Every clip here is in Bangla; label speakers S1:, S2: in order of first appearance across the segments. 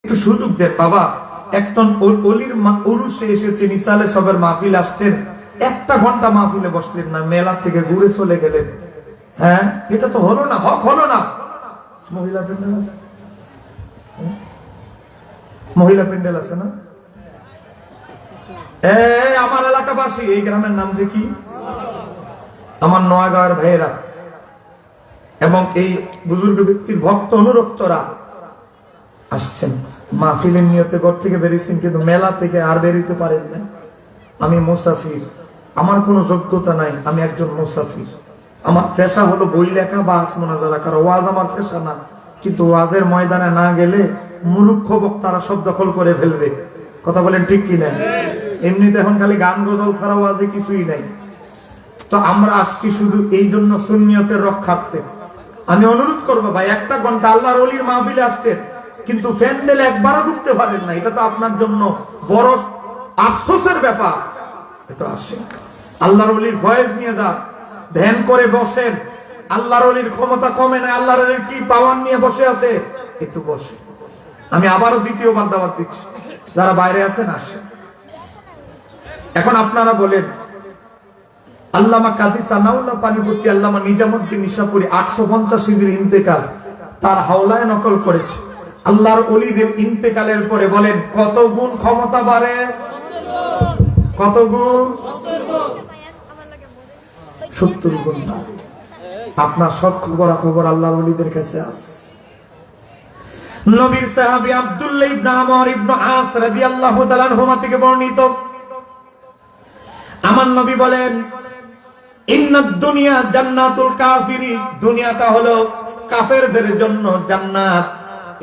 S1: একটু সুযোগ দেন বাবা। একজন অলির উরুসে এসেছেন, ইসালে সবের মাহফিল আসছেন, 1 ঘন্টা মাহফিলে বসলেন না, মেলা থেকে ঘুরে চলে গেলেন। হ্যাঁ, এটা তো হলো না, হক হলো না। মহিলা প্যান্ডেল আছে, মহিলা প্যান্ডেল আছে না? আমার এলাকাবাসী, এই গ্রামের নাম যে কি, আমার নয়াগাঁওয়ের ভাইয়েরা এবং এই বুজুর্গ ব্যক্তির ভক্ত অনুরক্তরা আসছেন মাহফিলের নিয়তে ঘর থেকে বেরিয়েছেন, কিন্তু মেলা থেকে আর বেরিতে পারেন না। আমি মুসাফির, আমার কোনো যোগ্যতা নাই, আমি একজন মুসাফির। আমার পেশা হলো বই লেখা বা মোনাজারা করা, ওয়াজ আমার পেশা না। কিন্তু ওয়াজের ময়দানে না গেলে মূর্খ বক্তারা সব দখল করে ফেলবে। কথা বলেন ঠিক কিনা? এমনিতে এখন খালি গান গজল ছাড়া ওয়াজে কিছুই নাই। তো আমরা আসছি শুধু এই জন্য সুন্নিয়তের রক্ষার্থে। আমি অনুরোধ করবো ভাই, 1 ঘন্টা আল্লাহর ওলির মাহফিলে আসতেন, কিন্তু প্যান্ডেলে একবারও ঢুকতে পারেন না, এটা তো আপনার জন্য বড় আফসোসের ব্যাপার। এটা আসে আল্লাহর ওলির ফয়েজ নিয়ে যান, ধ্যান করে বসেন। আল্লাহর ওলির ক্ষমতা কমে না, আল্লাহর ওলির কি পাওয়ার নিয়ে বসে আছে, একটু বসে। আমি আবারও দ্বিতীয়বার দাওয়াত দিচ্ছি, যারা বাইরে আছেন আসেন। এখন আপনারা বলেন, আল্লামা কাজী সানাউল্লাহ পানিপতি, আল্লামা নিজামুদ্দিন নিশাপুরী 850 হিজরি ইন্তেকাল, তার হাওলায় নকল করেছে। আল্লাহর ওলিদের ইন্তেকালের পরে বলেন কত গুণ ক্ষমতা বাড়ে? কত গুণ? 70 গুণ। আপনার সব খবর আল্লাহর ওলিদের কাছে আছে। নবীর সাহাবী আব্দুল্লাহ ইবনে আমর ইবনে আস রাদিয়াল্লাহু তাআলা আনহুমা থেকে বর্ণিত, আমার নবী বলেন, ইন্নাদ দুনিয়া জান্নাতুল কাফিরি, দুনিয়াটা হলো কাফেরদের জন্য জান্নাত।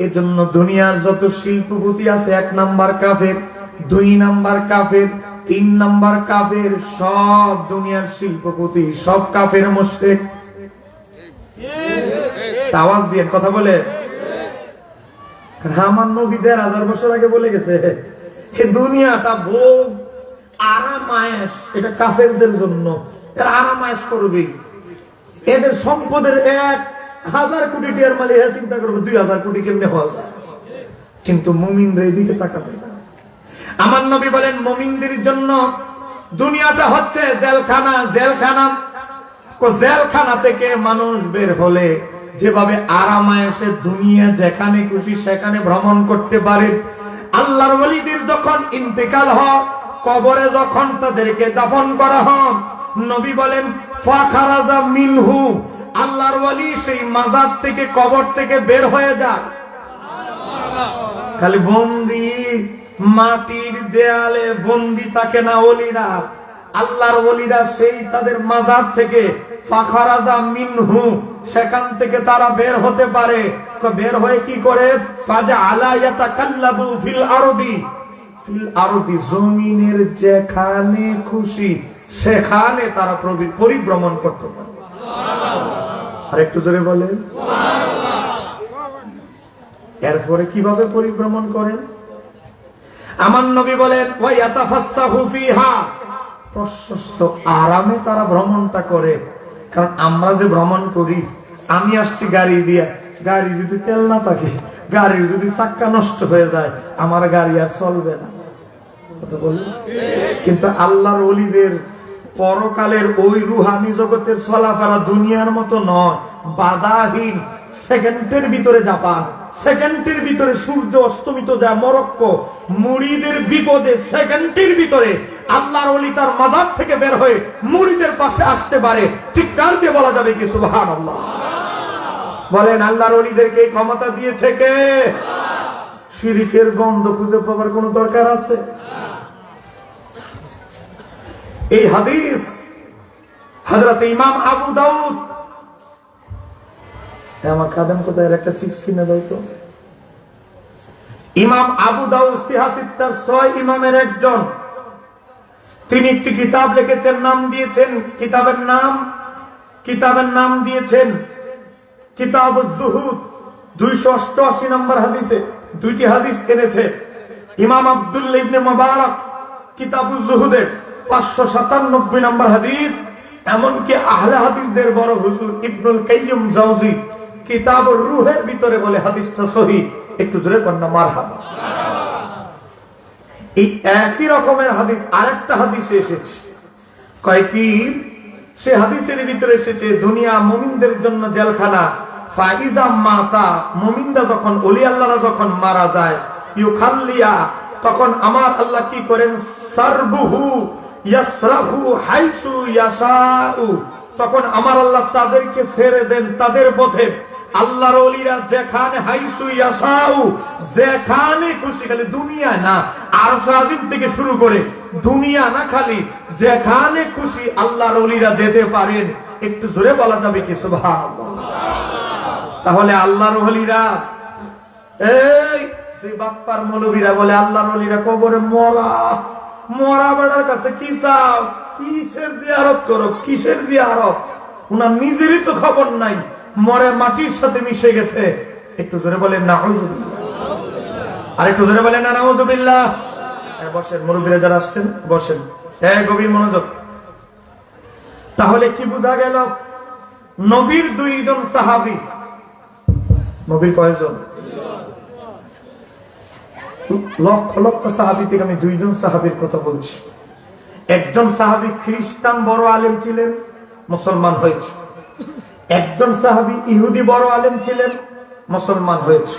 S1: এজন্য দুনিয়ার যত শিল্পপতি আছে, 1 নাম্বার কাফের, 2 নাম্বার কাফের, 3 নাম্বার কাফের, সব দুনিয়ার শিল্পপতি সব কাফের মুশরিক। আওয়াজ দিয়ে কথা বলে। আমার নবী 1000 বছর আগে বলে গেছে, এই দুনিয়াটা ভোগ আরামায়েশ, এটা কাফেরদের জন্য। এরা আরামায়েশ করবে, এদের সম্পদের 1000 কোটি টাকার মালিক চিন্তা করবে 2000 কোটি কেমনে হওয়া যায়। কিন্তু মুমিনরা এদিকে তাকাবে না। আমার নবী বলেন, মুমিনদের জন্য দুনিয়াটা হচ্ছে জেলখানা। জেলখানা, জেলখানা থেকে মানুষ বের হলে যেভাবে আরামায়েশে দুনিয়া যেখানে খুশি সেখানে ভ্রমণ করতে পারে, আল্লাহর ওলিদের যখন ইন্তেকাল হয়, কবরে যখন তাদেরকে দাফন করা হয়, নবী বলেন ফাখারাজা মিনহু, আল্লাহর ওলি সেই মাজার থেকে, কবর থেকে বের হয়ে যায়। খালি বন্দি, মাটির দেয়ালে বন্দি থাকে না ওলিরা। আল্লাহর ওলিরা সেই তাদের মাজার থেকে ফাখারাজা মিনহু, সেখান থেকে তারা বের হতে পারে। বের হয়ে কি করে? ফাজা আলা ইয়াতাকাল্লাবু ফিল আরদি, ফিল আরদি, জমিনের যেখানে খুশি সেখানে তারা পরিভ্রমণ করতে পারে। আর একটু জোরে বলেন। এরপরে কিভাবে পরিভ্রমণ করেন? আমার নবী বলেন ওয়া ইয়াতাফাসসাহু ফিহা, প্রশস্ত আরামে তারা ভ্রমণটা করে। কারণ আমরা যে ভ্রমণ করি, আমি আসছি গাড়ি দিয়ে, গাড়ি যদি তেল না থাকে, গাড়ির যদি চাক্কা নষ্ট হয়ে যায়, আমার গাড়ি আর চলবে না। কথা বললেন? কিন্তু আল্লাহর ওলিদের পরকালের ওই রুহানি জগতের চলাফেরা দুনিয়ার মতো নয়, বাধাহীন। সেকেন্ডের ভিতরে জাপান, সেকেন্ডের ভিতরে সূর্য অস্তমিত যায় মরক্কো। মুরিদের বিপদে সেকেন্ডের ভিতরে আল্লাহর ওলি তার মাজার থেকে বের হয়ে মুরিদের পাশে আসতে পারে। চিৎকার দিয়ে বলা যাবে কি সুবহানাল্লাহ? বলেন, আল্লাহর ওলিদেরকে এই ক্ষমতা দিয়েছে কে? শিরকের গন্ধ খুঁজে পাবার কোন দরকার আছে? এই হাদিস হযরত ইমাম আবু দাউদ, আমার খাদেম কোথায়, একটা চিপস কিনে দাও তো। ইমাম আবু দাউদ সিহাসিত্তার 6 ইমামের একজন, তিনি একটি কিতাব লিখেছেন, নাম দিয়েছেন কিতাবের নাম দিয়েছেন কিতাবুজ জুহুদ। 288 নম্বর হাদিসে 2টি হাদিস এনেছে ইমাম আব্দুল্লাহ ইবনে মুবারক কিতাবুজ জুহুদে 597 নম্বর হাদিস। এমনকি আহলে হাদিসদের বড় হুজুর ইবনুল কাইয়্যিম জাওজি কিতাবুর রূহের ভিতরে বলে হাদিসটা সহিহ। একটু জোরে কন্যা মারহাবা। এই একই রকমের হাদিস আরেকটা হাদিসে এসেছে, কয় কি সে হাদিসের ভিতরে এসেছে দুনিয়া মুমিনদের জন্য জেলখানা, ফাইজা মাতা মুমিনরা যখন ওলি আল্লাহরা যখন মারা যায় ইউখাল্লিয়া তখন আমার আল্লাহ কি করেন সারবুহু ইয়াসরাহু হাইসু ইয়াশাউ, তখন আমার আল্লাহ তাদেরকে ছেড়ে দেন তাদের পথে। আল্লাহর ওলিরা যেখানে হাইসু ইয়াশাউ যেখানে খুশি, খালি দুনিয়া না আরশ আজিম থেকে শুরু করে দুনিয়া না, খালি যেখানে খুশি আল্লাহর ওলিরা যেতে পারেন। একটু জোরে বলা যাবে কি সুবহানাল্লাহ? তাহলে আল্লাহর ওলিরা, এই যে বাপ্পার মৌলবীরা বলে আল্লাহর ওলিরা কবরে মরা, মরা বেড়ার কাছে কি চাও, কিসের জিয়ারত করো, কিসের জিয়ারত? উনার নিজেরই তো খবর নাই, মরে মাটির সাথে মিশে গেছে। একটু জোরে বলেন নাউযুবিল্লাহ, আর একটু জোরে বলেন না নাউযুবিল্লাহ। বসেন, মুরব্বীরা যারা আসছেন বসেন, গভীর মনোযোগ। তাহলে কি বোঝা গেল? নবীর দুইজন সাহাবী, নবীর কয়জন? লক্ষ লক্ষ সাহাবী থেকে আমি দুইজন সাহাবীর কথা বলছি। একজন সাহাবী খ্রিস্টান বড় আলেম ছিলেন, মুসলমান হয়েছে। একজন সাহাবী ইহুদি বড় আলেম ছিলেন, মুসলমান হয়েছে।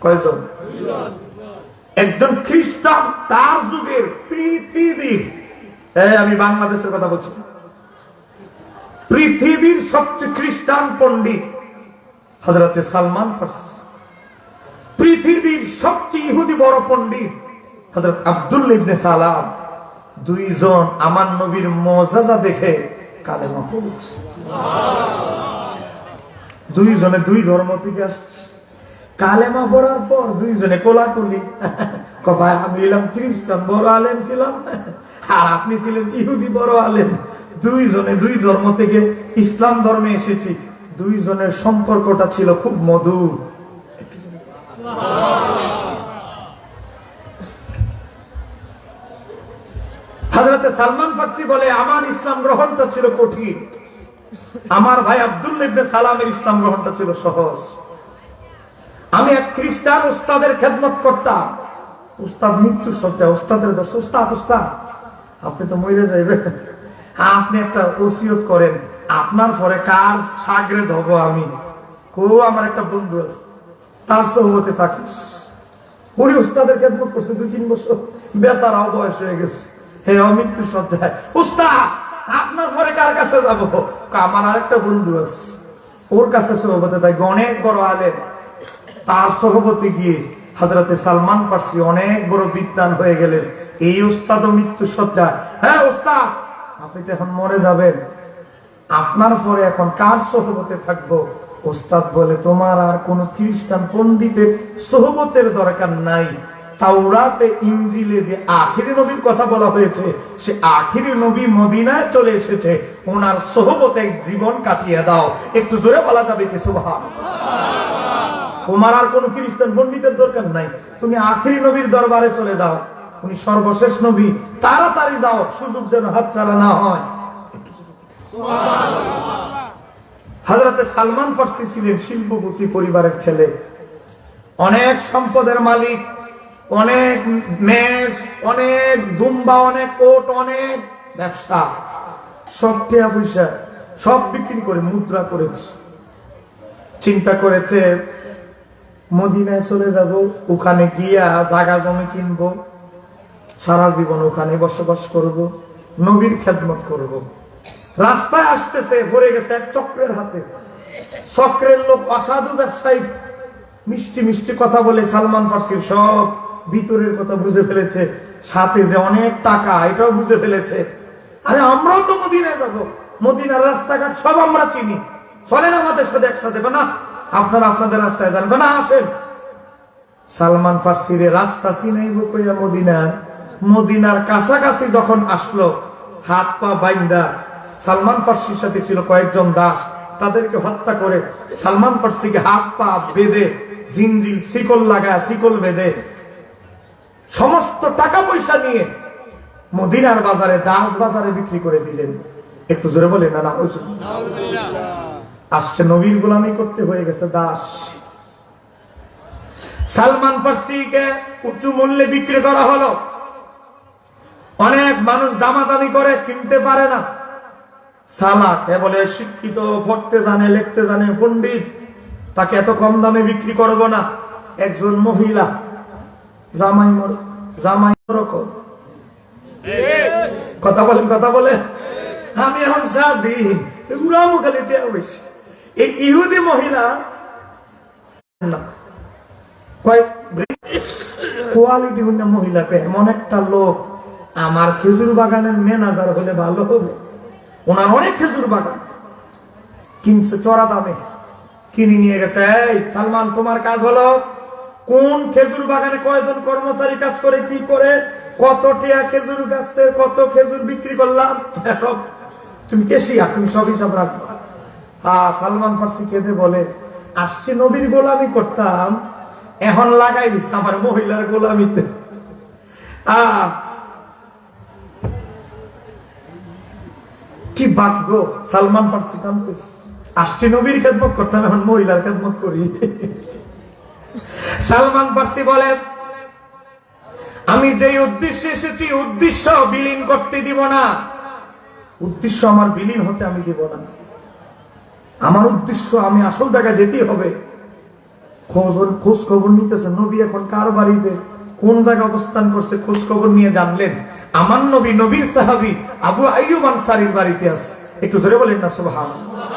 S1: কয়জন? একজন খ্রিস্টান, তার যুগের পৃথিবীর, আমি বাংলাদেশের কথা বলছি, পৃথিবীর সবচেয়ে খ্রিস্টান পণ্ডিত হযরতে সালমান ফারসি। পৃথিবীর সবচেয়ে ইহুদি বড় পণ্ডিত হযরত আব্দুল্লাহ ইবনে সালাম। দুইজন আমার নবীর মুজিজা দেখে কালেমা পড়েছে। দুইজনে দুই ধর্ম থেকে আসছে। কালেমা পড়ার পর দুইজনে কোলাকুলি, ভাই আমি এলাম খ্রিস্টান বড় আলেম ছিলাম, আর আপনি ছিলেন ইহুদি বড় আলেম। দুইজনে দুই ধর্ম থেকে ইসলাম ধর্মে এসেছি। দুইজনের সম্পর্কটা ছিল খুব মধুর। হযরতে সালমান ফারসি বলে আমার ইসলাম গ্রহণটা ছিল কঠিন, আমার ভাই আব্দুল্লাহ ইবনে সালামের ইসলাম গ্রহণটা ছিল সহজ। আমি এক খ্রিস্টান উস্তাদের খেদমত করতাম, উস্তাদ মৃত্যু সজ্জায়, উস্তাদের দর্শ, উস্তাদ উস্তাদ আপনি তো মরে যাইবেন, আপনি একটা ওসিয়ত করেন, আপনার পরে কার শাগরেদ হব আমি? আমার একটা বন্ধু আছে, তার সোহবতে থাকিস। ওই উস্তাদের খেদমত করছে 2-3 বছর, বেচারাও বয়স হয়ে গেছে, হে অমৃত্যু সজ্জায়, উস্তাদ আপনার পরে কার কাছে যাবো? আমার আরেকটা বন্ধু আছে, ওর কাছে সোহবতে থাকি, অনেক বড় আলেম। তার সোহবতে গিয়ে হযরতে সালমান ফারসি অনেক বড় বিদ্বান হয়ে গেলেন। এই উস্তাদ মৃত্যু সজ্জায়, হ্যাঁ উস্তাদ আপনি তো এখন মরে যাবেন, আপনার পরে এখন কার সোহবতে থাকবো? উস্তাদ বলে তোমার আর কোন খ্রিস্টান পণ্ডিতের সোহবতের দরকার নাই। তাওরাতে ইনজিলে যে আখিরি নবীর কথা বলা হয়েছে, সে আখিরি নবী মদিনায় চলে এসেছে, ওনার সোহবতে জীবন কাটিয়ে দাও। একটু জোরে বলা যাবে কি সুবহানাল্লাহ? তোমার আর কোন খ্রিস্টান পণ্ডিতের দরকার নাই, তুমি আখিরি নবীর দরবারে চলে যাও, উনি সর্বশেষ নবী, তাড়াতাড়ি যাও, সুযোগ যেন হাতছাড়া না হয়। হযরতে সালমান ফারসি ছিলেন শিল্পপতি পরিবারের ছেলে, অনেক সম্পদের মালিক, অনেক মেষ, অনেক দুম্বা, অনেক ওট, অনেক ব্যবসা, সব টাকা পয়সা সব বিক্রি করে মুদ্রা করেছে। চিন্তা করেছে মদিনায় চলে যাব, ওখানে গিয়া জায়গা জমি কিনবো, সারা জীবন ওখানে বসবাস করব, নবীর খেদমত করব। রাস্তায় আসতেছে, পড়ে গেছে এক চক্রের হাতে। চক্রের লোক অসাধু ব্যবসায়ী, মিষ্টি মিষ্টি কথা বলে সালমান ফারসির সব ভিতরের কথা বুঝে ফেলেছে, সাথে যে অনেক টাকা এটাও বুঝে ফেলেছে। আরে আমরাও তো মদিনায় যাব, মদিনার রাস্তাঘাট সব আমরা চিনি, চলেন আমাদের সাথে একসাথে। না আপনারা আপনাদের রাস্তায় জানবে না, আসেন। সালমান ফারসির রাস্তা চিনাইব কইয়া মদিনার কাছাকাছি যখন আসলো, হাত পা বাইন্দা, সালমান ফারসির সাথে ছিল কয়েকজন দাস, তাদেরকে হত্যা করে সালমান ফারসিকে হাত পা বেঁধে জিনজিল শিকল লাগায়, শিকল বেঁধে সমস্ত টাকা পয়সা নিয়ে মদিনার বাজারে, দাস বাজারে বিক্রি করে দিলেন। একটু জোরে বলেন না আসছে নবীর গোলামি করতে হয়ে গেছে দাস। সালমান ফার্সিকে উচ্চ মূল্যে বিক্রি করা হলো। অনেক মানুষ দামাদামি করে, কিনতে পারে না। সালাক বলে শিক্ষিত, পড়তে জানে, লিখতে জানে, পণ্ডিত, তাকে এত কম দামে বিক্রি করব না। একজন মহিলা জামাই কথা বলেন আমি এখন স্বাধীন এই ইহুদি মহিলা কোয়ালিটি মহিলা পে এমন একটা লোক, আমার খেজুর বাগানের ম্যানেজার হলে ভালো হবে। ওনার অনেক খেজুর বাগান, কিনছে চড়া দামে, কিনে নিয়ে গেছে। এই সালমান, তোমার কাজ হলো কোন খেজুর বাগানে কয়জন কর্মচারী কাজ করে, কি করে, কত টিয়া খেজুর গাছে কত খেজুর বিক্রি করলাম, সব তুমি কেশিয়া, তুমি সব হিসাব রাখবা। সালমান ফার্সি খেতে বলে, আসছে নবীর গোলামি করতাম, এখন লাগাই দিচ্ছে আমার মহিলার গোলামিতে। কি ভাগ্য! সালমান ফার্সি কাঁদতেছে, আসছে নবীর খেদমত করতাম, এখন মহিলার খেদমত করি। সালমান ফার্সি বলে, আমি যে উদ্দেশ্যে এসেছি, উদ্দেশ্য বিলীন করতে দিব না। উদ্দেশ্য আমার বিলীন হতে আমি দিব না। আমার উদ্দেশ্য, আমি আসল জায়গায় যেতে হবে। খোঁজ খবর নিতেছে, নবী এখন কার বাড়িতে, কোন জায়গায় অবস্থান করছে, খোঁজ খবর নিয়ে জানলেন আমার নবী, নবীর সাহাবী আবু আইয়ুব আনসারীর বাড়িতে আছে। একটু জোরে বলেন না সুবহানাল্লাহ।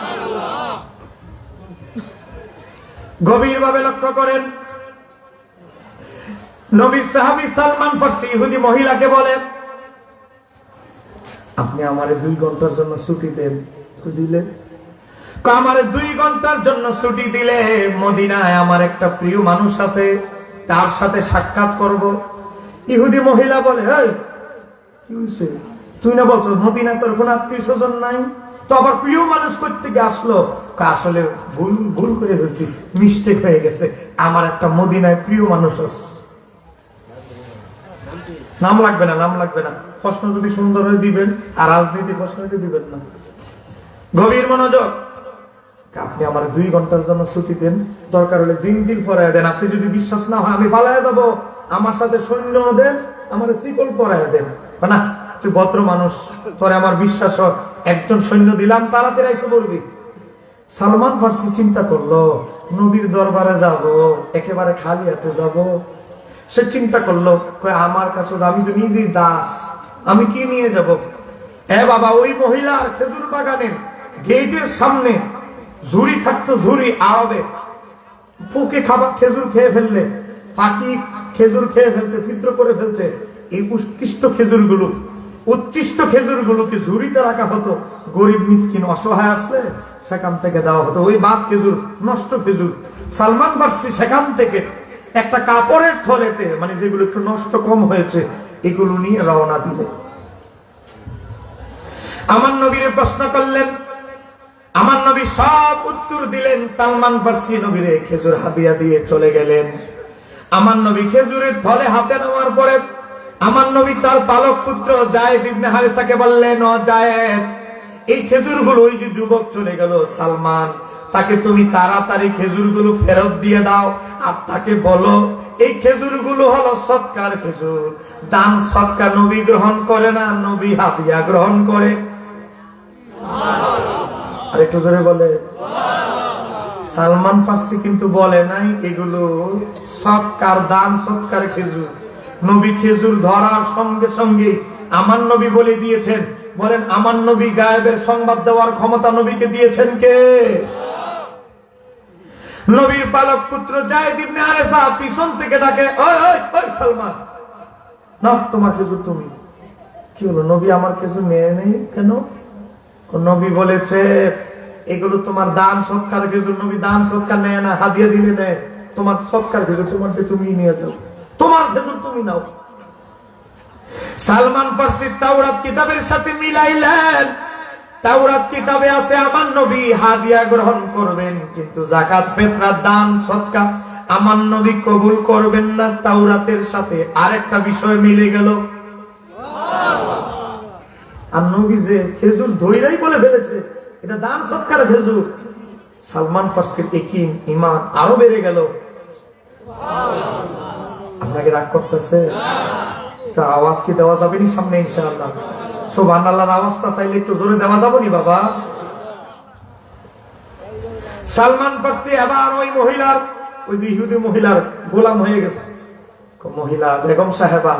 S1: গভীরভাবে লক্ষ্য করেন, নবীর সাহাবী সালমান ফার্সি ইহুদি মহিলাকে বলে, আপনি আমারে 2 ঘন্টার জন্য ছুটি দেন। দিলেন, আমারে 2 ঘন্টার জন্য ছুটি দিলে মদিনায় আমার একটা প্রিয় মানুষ আছে, তার সাথে সাক্ষাৎ করব। ইহুদি মহিলা বলে, এই কি হয়েছে, তুই না বলছো মদিনায় তোর কোন আত্মীয় স্বজন নাই, তো আবার প্রিয় মানুষ করতে গিয়ে আসলো। আসলে ভুল করে ফেলছি, মিস্টেক হয়ে গেছে, আমার একটা মদিনায় প্রিয় মানুষ আছে। নাম লাগবে না, নাম লাগবে না, প্রশ্ন যদি সুন্দর হয়ে দিবেন, আর রাজনীতি প্রশ্ন দিবেন না। গভীর মনোযোগ। আপনি আমার 2 ঘন্টার জন্য ছুটি দেন, দরকার হলে জিনজির পরাইয়া দেন। আপনি যদি বিশ্বাস না হয়, আমি পালাইয়া যাব, আমার সাথে সৈন্য দেন, আমার শিকল পরাইয়া দেন। না, তুই ভদ্র মানুষ, তোরে আমার বিশ্বাস, একজন সৈন্য দিলাম, তাড়াতাড়ি এসে বলবি। সালমান ফার্সি চিন্তা করলো, নবীর দরবারে যাব, একেবারে খালি হাতে যাব। সে চিন্তা করলো, আমার কাছে আমি তো নিজেই দাস, আমি কি নিয়ে যাব? বাবা, ওই মহিলার খেজুর বাগানের গেটের সামনে ঝুড়ি থাকতো, ঝুড়ি আরবে ফুকে খাবার খেজুর খেয়ে ফেললে, পাখি খেজুর খেয়ে ফেলছে, ছিদ্র করে ফেলছে। এই উৎকৃষ্ট খেজুরগুলো, উচ্ছিষ্ট খেজুরগুলোকে ঝুড়িতে রাখা হতো, গরিব মিসকিন অসহায় আসলে সেখান থেকে দেওয়া হতো। ওই বাদ খেজুর, নষ্ট খেজুর। সালমান ফার্সি সেখান থেকে একটা কাপড়ের থলেতে, মানে যেগুলো একটু নষ্ট কম হয়েছে, এগুলো নিয়ে রওনা দিলে। আমার নবীরে প্রশ্ন করলেন, আমার নবী সব উত্তর দিলেন। সালমান ফার্সি নবীরে খেজুর হাদিয়া দিয়ে চলে গেলেন। আমার নবী খেজুরের থলে হাতে নেওয়ার পরে আমার নবী তার পালক পুত্র যায়েদ ইবনে হারিসাকে বললেন, ও যায়েদ, এই খেজুরগুলো, ওই যে যুবক চলে গেল সালমান, তাকে তুমি তাড়াতাড়ি খেজুরগুলো ফেরত দিয়ে দাও, আর তাকে বলো এই খেজুরগুলো হলো সৎকার খেজুর, দান সৎকা নবী গ্রহণ করে না, নবী হাদিয়া গ্রহণ করে। আর একটু জোরে বলে। সালমান ফার্সি কিন্তু বলে নাই এগুলো সৎকার, দান সৎকার খেজুর। নবী খেজুর ধরার সঙ্গে সঙ্গে আমার নবী বলে দিয়েছেন। বলেন, আমার নবী গায়েবের সংবাদ দেওয়ার ক্ষমতা নবীকে দিয়েছেন কে? নবীর পালক পুত্র যায়েদ ইবনে হারেসা পিছন থেকে ডাকে, ওই ওই ওই সালমান, না তোমার খেজুর তুমি। কি হলো, নবী আমার খেজুর নিয়ে নেই কেন? নবী বলেছে এগুলো তোমার দান সৎকার খেজুর, নবী দান সৎকার নেয় না, হাদিয়া দিলে নেয়। তোমার সৎকার খেজুর, তোমার তুমি নিয়েছো, তোমার খেজুর তুমি নাও। সালমান ফার্সি তাওরাত কিতাবের সাথে মিলাইলেন। তাওরাত কিতাবে আছে আমার নবী হাদিয়া গ্রহণ করবেন, কিন্তু যাকাত, ফিতরা, দান সদকা আমার নবী কবুল করবেন না। তাওরাতের সাথে আরেকটা বিষয় মিলে গেল। আর নবী যে খেজুর ধইরাই বলে ফেলেছে এটা দান সৎকার খেজুর। সালমান ফার্সির একই ঈমান আরো বেড়ে গেল। আপনাকে রাগ করতেছে? তা আওয়াজ কি দেওয়া যাবে নি সামনে ইনশাআল্লাহ? সুবহানাল্লাহর আওয়াজটা চাইলে একটু জোরে দেওয়া যাবে নি বাবা? সালমান ফার্সি এবার ওই মহিলার, ওই যে ইহুদি মহিলার গোলাম হয়ে গেছে। মহিলা বেগম সাহেবা,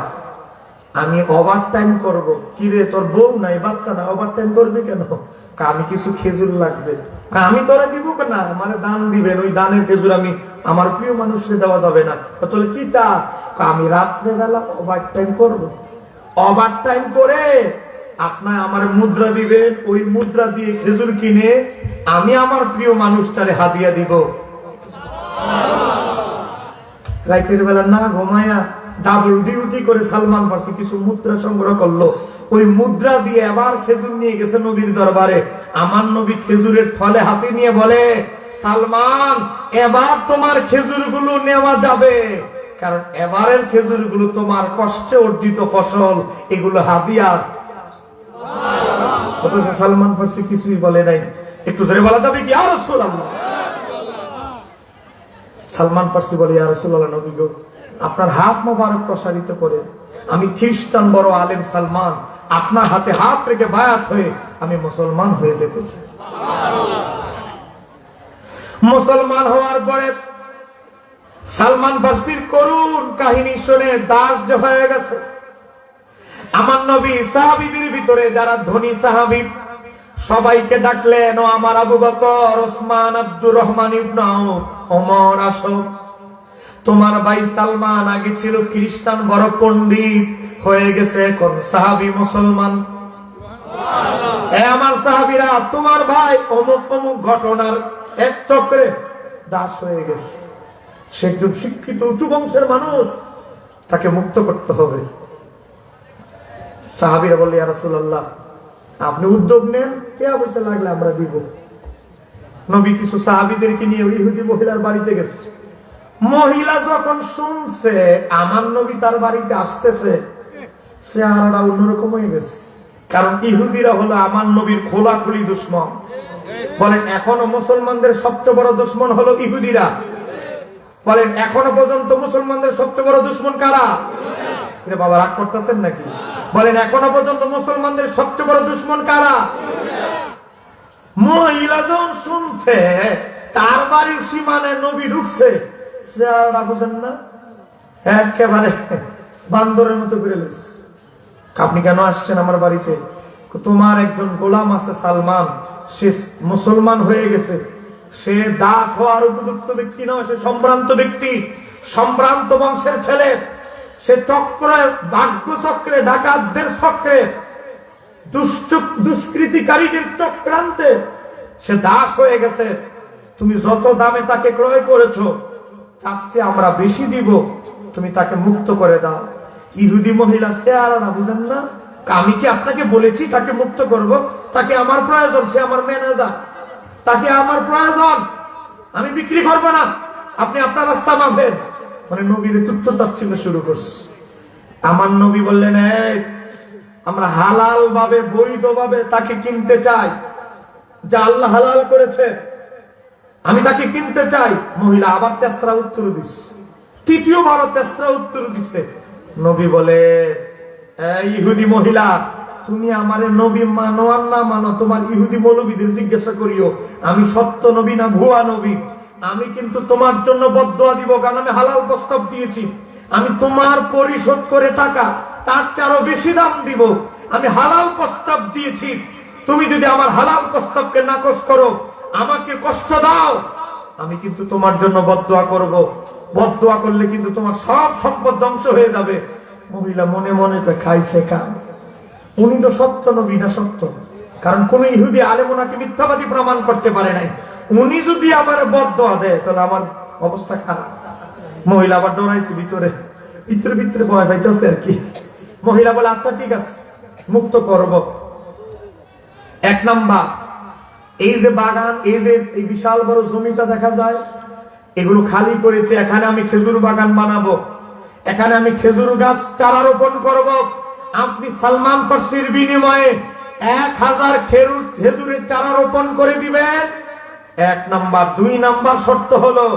S1: আমি ওভার টাইম করবো। কিরে তোর বউ নাই বাচ্চা না, ওভার টাইম করবি কেন? আমি কিছু খেজুর লাগবে। আমি তোরা দিব না, মানে দান দিবেন, ওই দানের খেজুর আমি আমার প্রিয় মানুষকে দেওয়া যাবে না। তাহলে কি চাস? আমি রাত্রেবেলা ওভার টাইম করবো। ওভার টাইম করে আপনার আমার মুদ্রা দিবেন, ওই মুদ্রা দিয়ে খেজুর কিনে আমি আমার প্রিয় মানুষটারে হাদিয়া দিব। রাতের বেলা না ঘুমায়া ডাবল ডিউটি করে সালমান ফার্সি কিছু মুদ্রা সংগ্রহ করলো। ওই মুদ্রা দিয়ে আবার খেজুর নিয়ে গেছে নবীর দরবারে। আমার নবী খেজুরের থলে হাতে নিয়ে বলে, সালমান এবার তোমার খেজুর গুলো নেওয়া যাবে, কারণ এবারের খেজুর গুলো তোমার কষ্টে অর্জিত ফসল, এগুলো হাদিয়ার। অথচ সালমান ফার্সি কিছুই বলে নাই। একটু ধরে বলা যাবে কি ইয়া রাসূলুল্লাহ? সালমান ফার্সি বলে, ইয়া রাসূলুল্লাহ, নবী গো, আপনার হাত মোবারক প্রসারিত করে আমি খ্রিস্টান বড় আলেম সালমান আপনার হাতে হাত রেখে বায়াত হয়ে আমি মুসলমান হয়ে যেতে চাই। মুসলমান হওয়ার পরে সালমান ফার্সির করুণ কাহিনী শুনে দাস যে হয়ে গেছে। আমার নবী সাহাবীদের ভিতরে যারা ধনী সাহাবী সবাইকে ডাকলেন, ও আমার আবু বকর, ওসমান, আব্দুর রহমান ইবনে আউফ, ওমর, আসো। তোমার ভাই সালমান আগে ছিল খ্রিস্টান বড় পণ্ডিত, হয়ে গেছে এখন সাহাবী মুসলমান। আমার সাহাবীরা, তোমার ভাই অমুক অমুক ঘটনার এক চক্রে দাস হয়ে গেছে। সে একজন শিক্ষিত উঁচু বংশের মানুষ, তাকে মুক্ত করতে হবে। সাহাবীরা বললেন, ইয়া রাসূলুল্লাহ, আপনি উদ্যোগ নেন, টাকা পয়সা লাগলে আমরা দিব। নবী কিছু সাহাবীদেরকে নিয়ে ওই ইহুদি মহিলার বাড়িতে গেছে। মহিলা যখন শুনছে আমার নবী তার বাড়িতে আসতেছে, চেহারাটা অন্যরকম হয়ে গেছে। কারণ ইহুদিরা হলো আমার নবীর খোলাখুলি দুশ্মন। বলেন এখনো মুসলমানদের সবচেয়ে বড় দুশ্মন হলো ইহুদিরা। বলেন এখনো পর্যন্ত মুসলমানদের সবচেয়ে বড় দুশ্মন কারা? বাবা রাগ করতেছেন নাকি? বলেন এখনো পর্যন্ত মুসলমানদের সবচেয়ে বড় দুশ্মন কারা? মহিলা যখন শুনছে তার বাড়ির সীমানে নবী ঢুকছে, চেহারাটা বুঝেন না, একেবারে বান্দরের মতো করে লেছে। আপনি কেন আসছেন আমার বাড়িতে? তোমার একজন গোলাম আছে সালমান, সে মুসলমান হয়ে গেছে। সে দাস হওয়ার উপযুক্ত ব্যক্তি নয়, সে সম্ভ্রান্ত ব্যক্তি, সম্ভ্রান্ত বংশের ছেলে। সে চক্রে, ভাগ্য চক্রে, ডাকাতদের চক্রে, দুষ্কৃতিকারীদের চক্রান্তে সে দাস হয়ে গেছে। তুমি যত দামে তাকে ক্রয় করেছো তার চেয়ে আমরা বেশি দিব, তুমি তাকে মুক্ত করে দাও। ইহুদি মহিলার চেহারা বুঝেন না? আমি কি আপনাকে বলেছি তাকে মুক্ত করব? তাকে আমার প্রয়োজন, সে আমার ম্যানেজার, তাকে আমার প্রয়োজন, আমি বিক্রি করবো না, আপনি আপনার রাস্তা মাপেন। মানে নবীর তুচ্ছ-তাচ্ছিল্য শুরু করছে। আমার নবী বললেন, আমরা হালাল ভাবে, বৈধ ভাবে তাকে কিনতে চাই, যা আল্লাহ হালাল করেছে, আমি তাকে কিনতে চাই। মহিলা আবার তেসরা উত্তর দিস, তৃতীয়বার তেসরা উত্তর দিছে। নবী বলে, ইহুদি মহিলা, তুমি আমারে নবী মানো আর না মানো, তোমার ইহুদি মৌলবীদের জিজ্ঞাসা করিও, আমি সত্য নবী না ভুয়া নবী। আমি কিন্তু তোমার জন্য বদদোয়া দিব, কারণ আমি হালাল প্রস্তাব দিয়েছি। আমি তোমার পরিশোধ করে টাকা তার চেয়ে বেশি দাম দিব। আমি হালাল প্রস্তাব দিয়েছি, তুমি যদি আমার হালাল প্রস্তাবকে নাকচ করো, আমাকে কষ্ট দাও, আমি কিন্তু তোমার জন্য বদদোয়া করব। বদদোয়া করলে কিন্তু তোমার সব সম্পদ ধ্বংস হয়ে যাবে। মহিলা মনে মনে খাইছে কাম, উনি তো সত্য নবী না সত্য, কারণ কোন ইহুদি আলেম ওনাকে মিথ্যাবাদী প্রমাণ করতে পারে নাই। উনি যদি আমার বদদোয়া দেয় তাহলে আমার অবস্থা খারাপ। মহিলা আবার ডরাইছে, ভিতরে ভিতরে ভিতরে ভয় পাইতেছে আর কি। মহিলা বলে, আচ্ছা ঠিক আছে, মুক্ত করব। এক নাম্বার, এই যে বাগান, এই যে এই বিশাল বড় জমিটা দেখা যায়, এগুলো খালি করেছে, এখানে আমি খেজুর বাগান বানাবো, এখানে আমি খেজুর গাছ চারা রোপণ করব। আপনি সালমান ফার্সির বিনিময়ে 1000 খেজুরের চারা রোপণ করে দিবেন। এক নাম্বার। 2 নাম্বার শর্ত হলো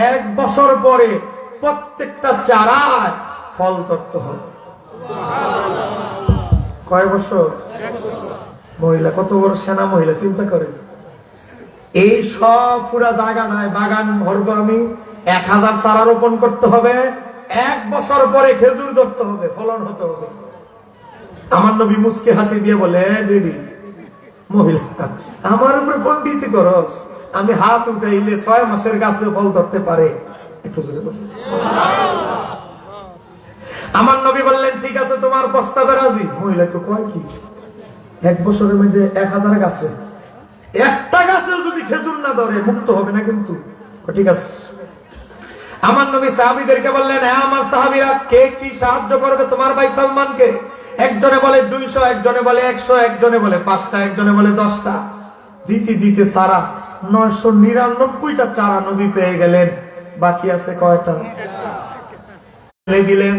S1: 1 বছর পরে প্রত্যেকটা চারায় ফল ধরতে হবে। কয় বছর? মহিলা কত বড় সেনা মহিলা, চিন্তা করে। এই সব পুরা জায়গা নাই, বাগান ভরবো আমি, 1000 চারা রোপণ করতে হবে, 1 বছর পরে খেজুর ধরতে হবে, ফলন হতে হবে। আমার নবী মুস্কি হাসি দিয়ে বলে, বেডি মহিলা আমার উপরে পণ্ডিতি করস, আমি হাত উঠাইলে 6 মাসের গাছে ফল ধরতে পারে। একটু জোরে বল। আমার নবী বললেন, ঠিক আছে তোমার প্রস্তাবে রাজি। মহিলাকে কয় কি, 1 বছরের মধ্যে 1000 গাছে একটা গাছেও যদি খেজুর না ধরে মুক্ত হবে না কিন্তু। ঠিক আছে। আমার নবী সাহাবীদেরকে বললেন, হ্যাঁ আমার সাহাবীরা, কে কি সাহায্য করবে তোমার ভাই সালমানকে? একজনে বলে 200, একজনে বলে 100, একজনে বলে 5টা, একজনে বলে 10টা। দিতে দিতে সারা 999টা চারা নবী পেয়ে গেলেন। বাকি আছে কয়টা? দিলেন।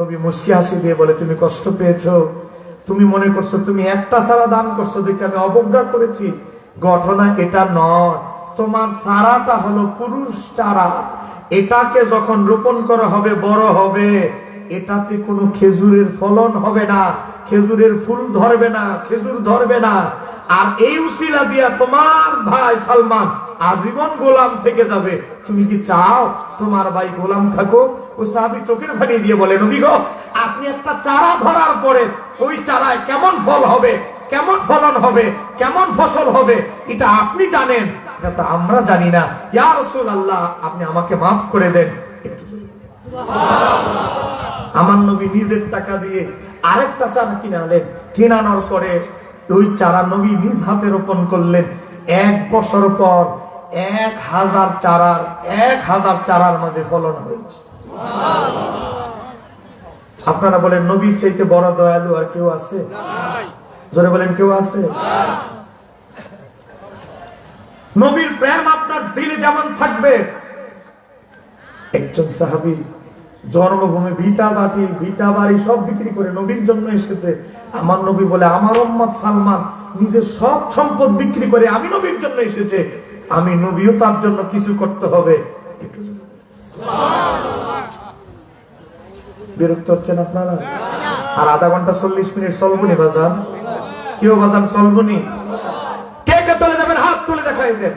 S1: নবী মুস্কি হাসি দিয়ে বলে, তুমি কষ্ট পেয়েছো, তুমি মনে করছো তুমি একটা সারা দান করছো দেখে আমি অবজ্ঞা করেছি। ঘটনা এটা নয়, তোমার সারাটা হলো পুরুষ চারা। এটাকে যখন রোপণ করা হবে, বড় হবে, এটাতে কোনো খেজুরের ফলন হবে না, খেজুরের ফুল ধরবে না, খেজুর ধরবে না। আর এই উসিলা দিয়া তোমার ভাই সালমান আজীবন গোলাম থেকে যাবে। তুমি কি চাও তোমার ভাই গোলাম থাকুক? ওই সাহাবী চোখের পানি দিয়ে বলে, নবী গো, আপনি একটা চারা ধরার পরে ওই চারায় কেমন ফল হবে, কেমন ফলন হবে, কেমন ফসল হবে, এটা আপনি জানেন, এটা তো আমরা জানি না। ইয়া রাসূলুল্লাহ, আপনি আমাকে মাফ করে দেন। আমার নবী নিজের টাকা দিয়ে আরেকটা চারা কিনে আনলেন। কিনানোর পরে ওই চারা নবী নিজ হাতে রোপণ করলেন। 1 বছর পর 1000 চারার মাঝে ফলন হয়েছে। আপনারা বলেন, নবীর চাইতে বড় দয়ালু আর কেউ আছে? জোরে বলেন, কেউ আছে? নবীর প্রেম আপনার দিলে যেমন থাকবে। একজন সাহাবী জন্মভূমি ভিটা বাড়ি সব বিক্রি করে নবীর জন্য এসেছে। আমার নবী বলে, আমার উম্মত সালমান নিজের সব সম্পদ বিক্রি করে আমি নবীর জন্য এসেছে, আমি নবীও তার জন্য কিছু করতে হবে। বিরক্ত হচ্ছেন আপনারা? আর আধা ঘন্টা 40 মিনিট চলবনি বাজান? কেউ বাজান চলবনি? কে কে চলে যাবেন হাত তুলে দেখাই দেন।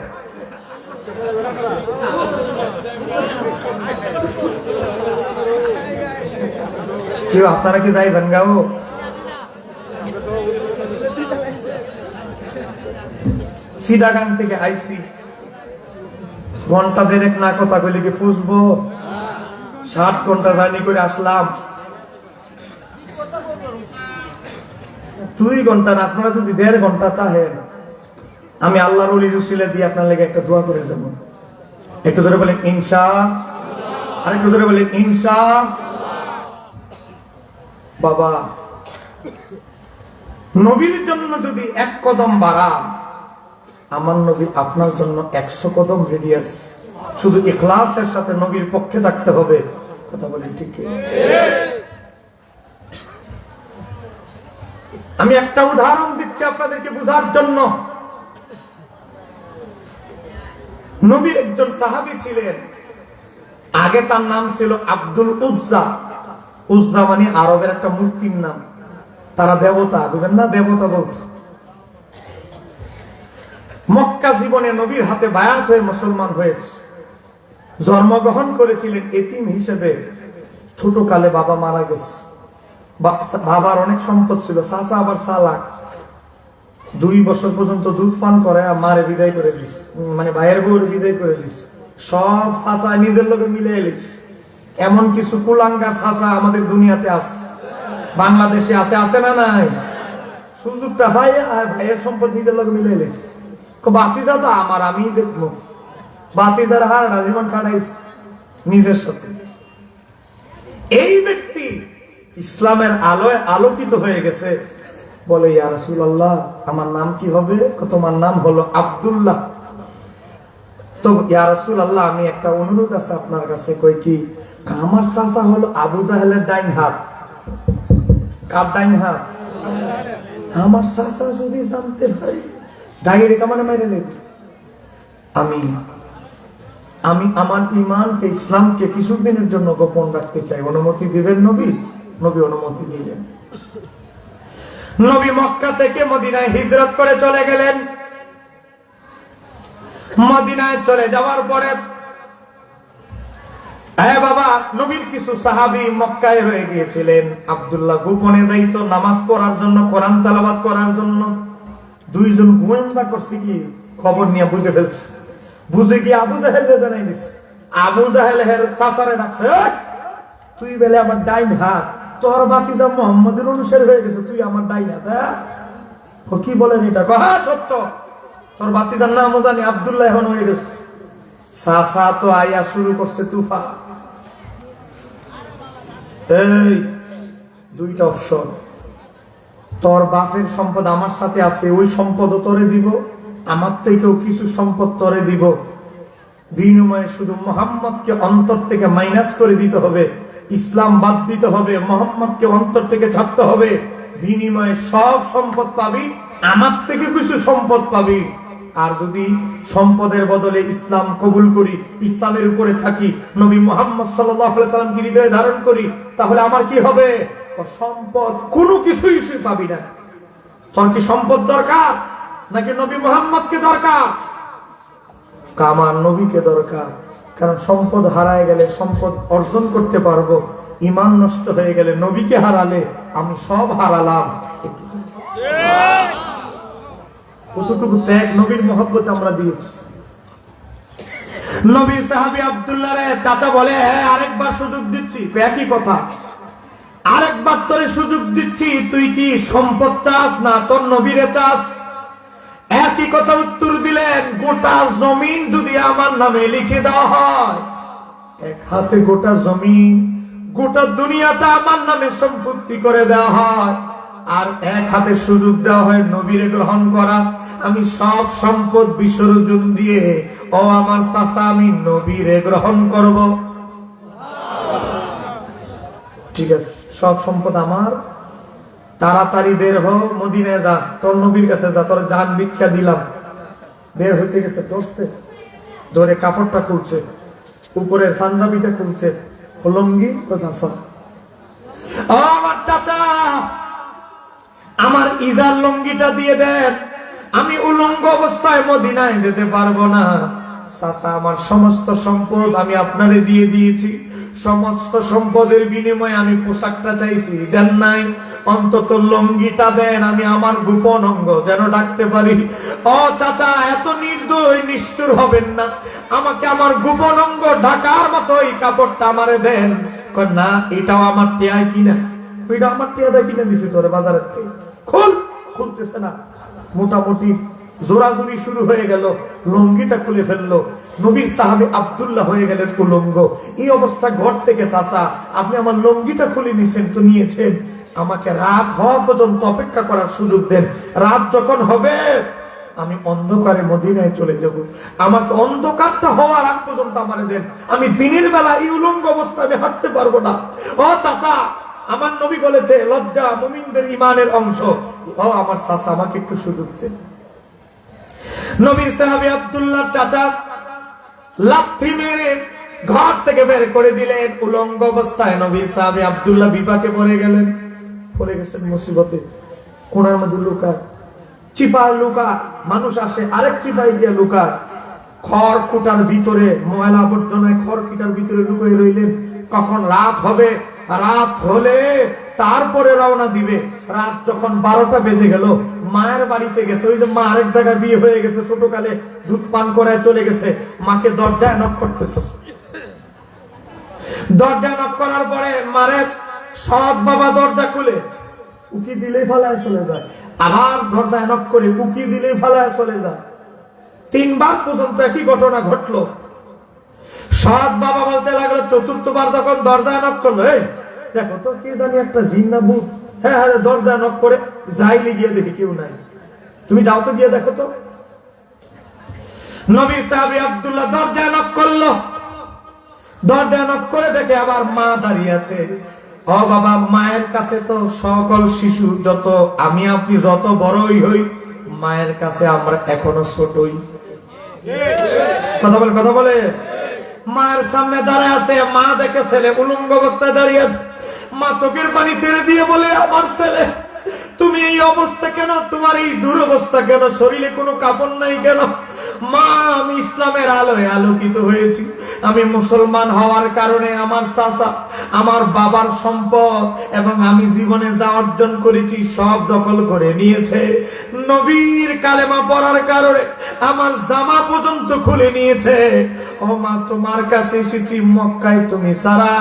S1: কেউ আপনারা কি যাইবেন গাও? সিডাগাং থেকে আইসি, ঘন্টা দেড়েক না কথা বলে কি ফুসবো? 7 ঘন্টা জার্নি করে আসলাম। 2 ঘন্টা না, আপনারা যদি 1.5 ঘন্টা তাহেন, আমি আল্লাহর ওলির উসিলা দিয়ে আপনার লেগে একটা দোয়া করে যাব। একটু ধরে বলেন ইনশাআল্লাহ, আর একটু ধরে বলেন ইনশাআল্লাহ। বাবা, নবীর জন্য যদি 1 কদম বাড়ান, আমার নবী আপনার জন্য 100 কদম রেডিয়াস। শুধু ইখলাসের সাথে নবীর পক্ষে থাকতে হবে। কথা বলেন ঠিক? আমি একটা উদাহরণ দিচ্ছি আপনাদেরকে বোঝার জন্য। নবীর একজন সাহাবী ছিলেন, আগে তার নাম ছিল আব্দুল উজ্জা। উজ্জা মানে আরবের একটা মূর্তির নাম। তারা দেবতা, বুঝেন না, দেবতা বলতো। মক্কা জীবনে নবীর হাতে বায়াত হয়ে মুসলমান হয়েছে। জন্মগ্রহণ করেছিলেন এতিম হিসেবে। ছোট কালে বাবা মারা গেছে। বাবার অনেক সম্পদ ছিল, চাচা আবার চালাক। 2 বছর পর্যন্ত দুধ পান করে মারে বিদায় করে দিস, মানে ভাইয়ের বউর বিদায় করে দিস। সব চাচা নিজের লোকে মিলে এলিস। এমন কিছু কুলাঙ্গার চাচা আমাদের দুনিয়াতে আছে, বাংলাদেশে আছে, আছে না নাই? সুযোগটা ভাই আর ভাইয়ের সম্পদ নিজের লোকে মিলে এলিস। বাতিজা তো আমার, আমি দেখবো। বাতিজার হার জীবন কাটাইস নিজের সাথে। এই ব্যক্তি ইসলামের আলোয় আলোকিত হয়ে গেছে। বলে, ইয়া রাসূলুল্লাহ, আমার নাম কি হবে? তোমার নাম হলো আব্দুল্লাহ। তো ইয়া রাসূলুল্লাহ, আমি একটা অনুরোধ আছে আপনার কাছে। কই কি? আমার চাচা হলো আবু জাহেলের ডাইন হাত। কার ডাইন হাত? আমার চাচা যদি জানতে পারে ডাইরে কামানে মেরে নেব। আমি আমি আমার ঈমানকে, ইসলামকে কিছুদিনের জন্য গোপন রাখতে চাই, অনুমতি দিবেন নবী? নবী অনুমতি দিলেন। নবী মক্কা থেকে মদিনায় হিজরত করে চলে গেলেন। মদিনায় চলে যাওয়ার পরে বাবা, নবীর কিছু সাহাবী মক্কায় রয়ে গিয়েছিলেন। আব্দুল্লাহ গোপনে যাইতো নামাজ পড়ার জন্য, কোরআন তেলাওয়াত করার জন্য। দুইজন গোয়েন্দা করছে কি খবর নিয়ে বুঝে ফেলছে, বুঝে গিয়ে আবু জাহেলকে জানাই দিস। আবু জাহেল হের চাচারে ডাকছে, তুই বেলে আমার ডাইন হাত, তোর বাতিজা মোহাম্মদের অনুসারী হয়ে গেছে, তুই আমার ডাইন হাত। কি বলেন এটা? হ্যাঁ সত্য, তোর বাতিজার নামও জানি, আব্দুল্লাহ এখন হয়ে গেছে। চাচা তো আইয়া শুরু করছে তুফা। এই দুইটা অপশন, তোর বাপের সম্পদ আমার সাথে আছে, ওই সম্পদও তোরে দিব, আমার থেকেও কিছু সম্পদ তোরে দিব, বিনিময়ে শুধু মোহাম্মদকে অন্তর থেকে মাইনাস করে দিতে হবে, ইসলাম বাদ দিতে হবে, মোহাম্মদকে অন্তর থেকে ছাড়তে হবে, বিনিময়ে সব সম্পদ পাবি, আমার থেকে কিছু সম্পদ পাবি। আর যদি সম্পদের বদলে ইসলাম কবুল করি, ইসলামের উপরে থাকি, নবী মুহাম্মদ সাল্লাল্লাহু আলাইহি সাল্লামকে হৃদয়ে ধারণ করি, তাহলে আমার কি হবে? সম্পদ কোনো কিছুই পাবি না। তোর কি সম্পদ দরকার নাকি নবী মুহাম্মদকে দরকার? আমার নবীকে দরকার। কারণ সম্পদ হারায় গেলে সম্পদ অর্জন করতে পারবো, ঈমান নষ্ট হয়ে গেলে, নবীকে হারালে আমি সব হারালাম। কতটুকু ত্যাগ নবীর মহব্বত আমরা দিয়েছি। নবী সাহাবী আব্দুল্লাহ রে চাচা বলে, আরেকবার সুযোগ দিচ্ছি। একই কথা, আরেকবার তোরে সুযোগ দিচ্ছি, তুই কি সম্পদ চাস না তোর নবীরে চাস? একই কথা উত্তর দিলেন, গোটা জমিন যদি আমার নামে লিখে দেওয়া হয়, এক হাতে গোটা জমিন, গোটা দুনিয়াটা আমার নামে সম্পত্তি করে দেওয়া হয়, আর এক হাতে সুযোগ দেওয়া হয় নবীরে গ্রহণ করা, আমি সব সম্পদ বিসর্জন দিয়ে ও আমার চাচা আমি নবীরে গ্রহণ করব। ঠিক আছে, সব সম্পদ আমার, তাড়াতাড়ি বের হো, মদিনায় যা, তোর নবীর কাছে যা, তোর জান ভিক্ষা দিলাম। বের হইতে গেছে, ধরছে, ধরে কাপড়টা খুলছে, উপরের পাঞ্জাবিটা খুলছে, লুঙ্গি, ও চাচা, আমার চাচা আমার ইজার লুঙ্গিটা দিয়ে দেন, আমি উলঙ্গ অবস্থায় মদিনায় যেতে পারবো না। চাচা আমার সমস্ত সম্পদ আমি আপনারে দিয়ে দিয়েছি, সমস্ত সম্পদের বিনিময়ে আমি পোশাকটা চাইছি, দেন নাই, অন্তত লুঙ্গিটা দেন, আমি আমার গোপন অঙ্গ যেন ডাকতে পারি। ও চাচা, এত নির্দয় নিষ্ঠুর হবেন না, আমাকে আমার গোপন অঙ্গ ঢাকার মতো এই কাপড়টা আমারে দেন। না, এটাও আমার টেয়ায় কিনা, ওইটা আমার টেয়াদা কিনে দিছি তোরে বাজারের থেকে, খুল, খুলতেছে না। মোটামুটি জোরাজুরি শুরু হয়ে গেল, লুঙ্গিটা খুলে ফেললো, নবীর সাহাবী আব্দুল্লাহ হয়ে গেলেন উলঙ্গ। এই অবস্থা ঘর থেকে, চাচা আপনি আমার লুঙ্গিটা খুলে নিছেন তো নিয়েছেন, আমাকে রাত হওয়া পর্যন্ত অপেক্ষা করার সুযোগ দেন, রাত যখন হবে আমি অন্ধকারে মদিনায় চলে যাব, আমাকে অন্ধকারটা হওয়ার আগ পর্যন্ত আমারে দেন, আমি দিনের বেলা এই উলঙ্গ অবস্থা আমি হাঁটতে পারবো না। ও চাচা, আমার নবী বলেছে লজ্জা মুমিনদের ঈমানের অংশ। ও আমার চাচা, আমাকে একটু সুযোগ দেন। নবীর সাহাবী আব্দুল্লাহ চাচা লাথি মেরে ঘর থেকে বের করে দিলেন। উলঙ্গ অবস্থায় নবীর সাহাবী আব্দুল্লাহ বিপাকে পড়ে গেলেন, পড়ে গেছেন মুসিবতে। কোণার মধ্যে লুকায়, চিপায় লুকায়, মানুষ আসে আরেক চিপায় গিয়ে লুকায়, খড় কুটার ভিতরে, ময়লা আবর্জনায় খড় কুটার ভিতরে লুকিয়ে রইলেন। কখন রাত হবে, রাত হলে তারপরে রওনা দিবে। রাত যখন 12টা বেজে গেল, মায়ের বাড়িতে গেছে, ওই যে মা আরেক জায়গায় বিয়ে হয়ে গেছে, ছোটকালে দুধ পান করে চলে গেছে, মাকে দরজায় নক করতেছে। দরজা নক করার পরে মারে সৎ বাবা দরজা খুলে উকি দিলেই ফালায় চলে যায়, আবার দরজায় নক করে উকি দিলেই ফালায় চলে যায়। 3 বার পর্যন্ত একই ঘটনা ঘটলো। সৎ বাবা বলতে লাগলো, চতুর্থবার যখন দরজায় নক করলো, এই দেখো তো কে জানি একটা জিন না ভূত। হ্যাঁ হ্যাঁ, দরজায় নক করে যাইলে গিয়ে দেখি কেউ নাই, তুমি যাও তো গিয়ে দেখো তো। নবীর সাহাবী আব্দুল্লাহ দরজায় নক করলো, দরজায় নক করে দেখে আবার মা দাঁড়িয়ে আছে। ও বাবা, মায়ের কাছে তো সকল শিশু, যত আমি আপনি যত বড়ই হই, মায়ের কাছে আমরা এখনো ছোটই। কথা বলে মায়ের সামনে দাঁড়ায় আছে, মা দেখে ছেলে উলঙ্গ অবস্থায় দাঁড়িয়ে আছে। মা চোখের পানি ছেড়ে দিয়ে বলে, আমার ছেলে তুমি এই অবস্থা কেন, তোমার এই দুরবস্থা কেন, শরীরে কোনো কাপড় নাই কেন? মা, আমি ইসলামের আলোয় আলোকিত হয়েছি। আমি মুসলমান হওয়ার কারণে আমার চাচা আমার বাবার সম্পদ এবং আমি জীবনে যা অর্জন করেছি সব দখল করে নিয়েছে। নবীর কালেমা পড়ার কারণে আমার জামা পর্যন্ত খুলে নিয়েছে। ও মা, তোমার কাছে এসেছি, মক্কায় তুমি ছাড়া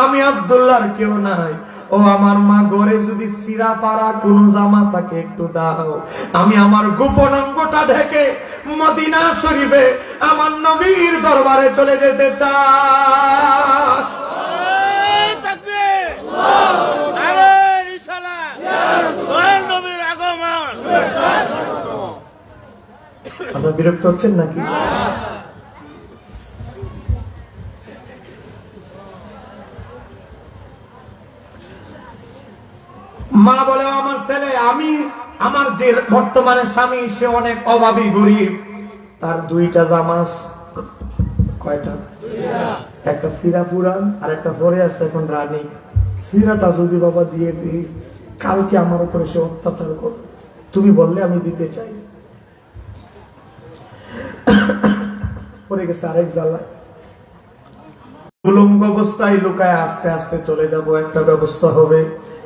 S1: আমি আব্দুল্লাহর কেউ নাই। ও আমার মা, ঘরে যদি সিরা পাড়া কোন জামা থাকে একটু দাও, আমি আমার গোপন অঙ্গটা ঢেকে মদিনা শরীফে আমার নবীর দরবারে চলে যেতে চাই। আপনারা বিরক্ত হচ্ছেন নাকি? মা বলে, আমার ছেলে, আমি আমার যে বর্তমানে স্বামী সে অনেক অভাবী গরিব, তার দুইটা জামাস। কয়টা? একটা সিরা পুরান আর একটা পরে আছে এখন রানী। সিরাটা যদি বাবা দিয়ে দিই, কালকে আমার উপরে সে অত্যাচার করবে, তুমি বললে আমি দিতে চাই। পরে গেছে আরেক জ্বালা, উলঙ্গ অবস্থায় লুকায় আস্তে আস্তে চলে যাব, একটা ব্যবস্থা হবে,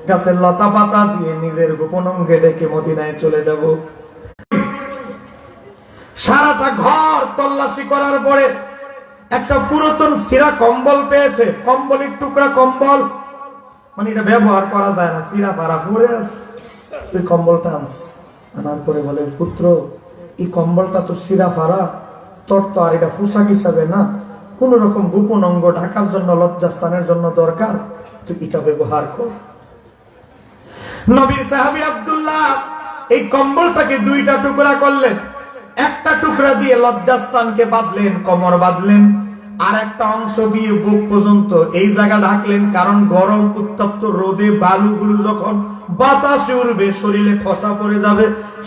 S1: গাছের লতা পাতা দিয়ে নিজের গোপন অঙ্গে ডেকে মদিনায় চলে যাব। সারাটা ঘর তল্লাশি করার পরে একটা পুরাতন সিরা কম্বল পেয়েছে, কম্বলের টুকরা কম্বল, মানে এটা ব্যবহার করা যায় না, সিরা পাড়া পরে আছে। তুই কম্বলটা আনার পরে বলে, পুত্র, এই কম্বলটা তো সিরা ফাড়া, তোর তো আর এটা পোশাক হিসাবে না, কোন রকম গোপন অঙ্গ ঢাকার জন্য, লজ্জাস্থানের জন্য দরকার, তুই এটা ব্যবহার কর। নবীর সাহাবী আব্দুল্লাহ এই কম্বলটাকে দুইটা টুকরা করলেন। একটা টুকরা দিয়ে লজ্জাস্থানকে বাঁধলেন, কোমর বাঁধলেন, আর একটা অংশ দিয়ে বুক পর্যন্ত এই জায়গা ঢাকলেন, কারণ গরম উত্তপ্ত রোদে বালুগুলো যখন বাতাসে উড়বে শরীরে ঠসা পড়ে যাবে।